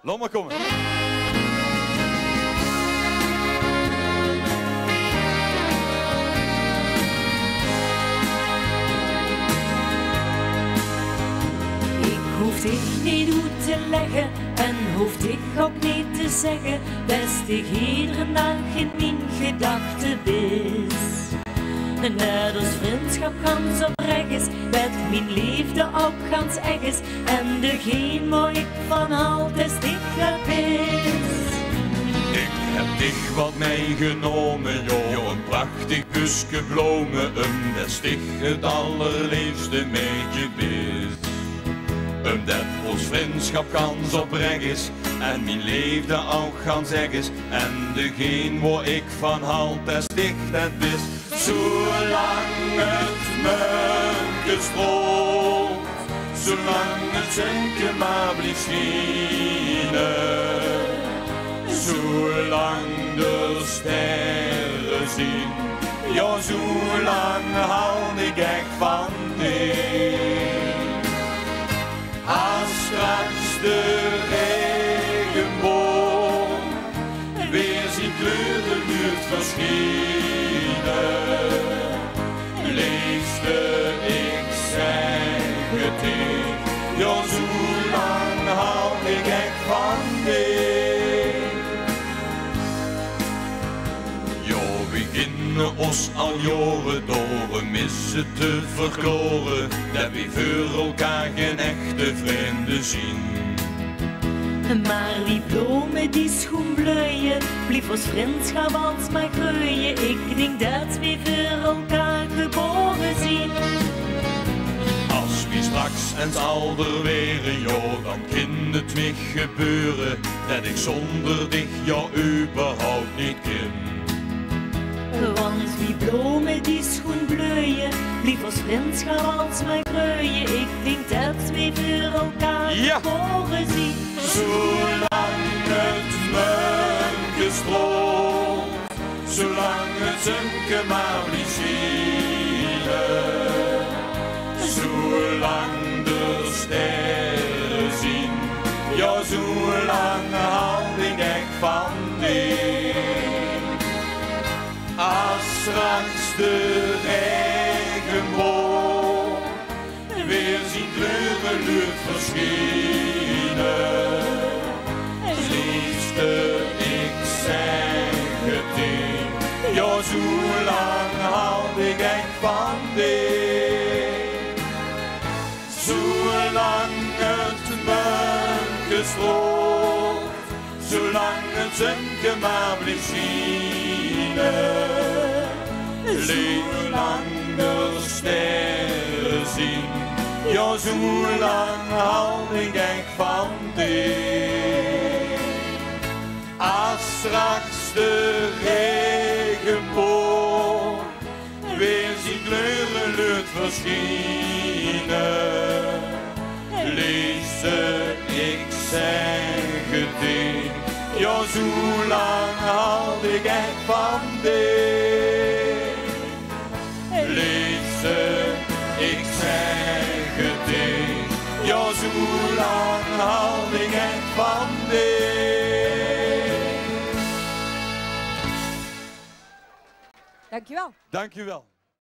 Laat maar komen. Hoeft ik niet uit te leggen en hoeft ik ook niet te zeggen dat ik iedere dag in mijn gedachten is. Net als vriendschap gans oprecht is, dat mijn liefde ook gans echt is en degene waar ik van altijd sticht is. Ik heb dich wat meegenomen, joh, een prachtig busje bloemen, dat is het allerliefste met je bis. Omdat ons vriendschap gans oprecht is en mijn liefde ook gans echt is en degene waar ik van altijd sticht het is. Zolang het muntje stroomt, zolang het zinken maar blijft schijnen, zolang de sterren zien, ja zolang hou ik echt van dich. Als straks de regenboog weer zijn kleuren moet verschijnen, liefste ik zeg het ik, ja zo lang hou ik echt van dich. Ja, we beginnen ons al jaren door missen te verkloren, dat we voor elkaar geen echte vrienden zien. Maar die bloemen die schoen bloeien, blijf ons vriendschap alsmaar groeien. Ik denk dat we voor elkaar geboren zijn. Als we straks eens ouder weren, joh, dan kan het weer gebeuren dat ik zonder dich jou überhaupt niet ken. Want die bloemen die schoen bloeien, blijf ons vriendschap alsmaar groeien. Ik denk dat we voor elkaar geboren zijn. Zolang het muntje stroomt, zolang het zinken maar blijft schijnen, zolang de sterren zien, ja zolang hou ik echt van dich. Als straks de regenboog weer zijn kleuren lucht verschijnen, liefste ik zeg het ik, ja zo lang hou ik echt van dich. Zolang het muntje stroomt, zolang het zinken maar blijft schijnen, zolang de sterren zien, ja zo lang hou ik echt van dich. Als straks de regenboog weer zijn kleuren lucht verschijnen, liefste ik zeg het ik, ja zo lang hou ik echt van dich. Liefste ik zeg het ik, ja zo lang hou ik echt van dich. Dankjewel. Dankjewel.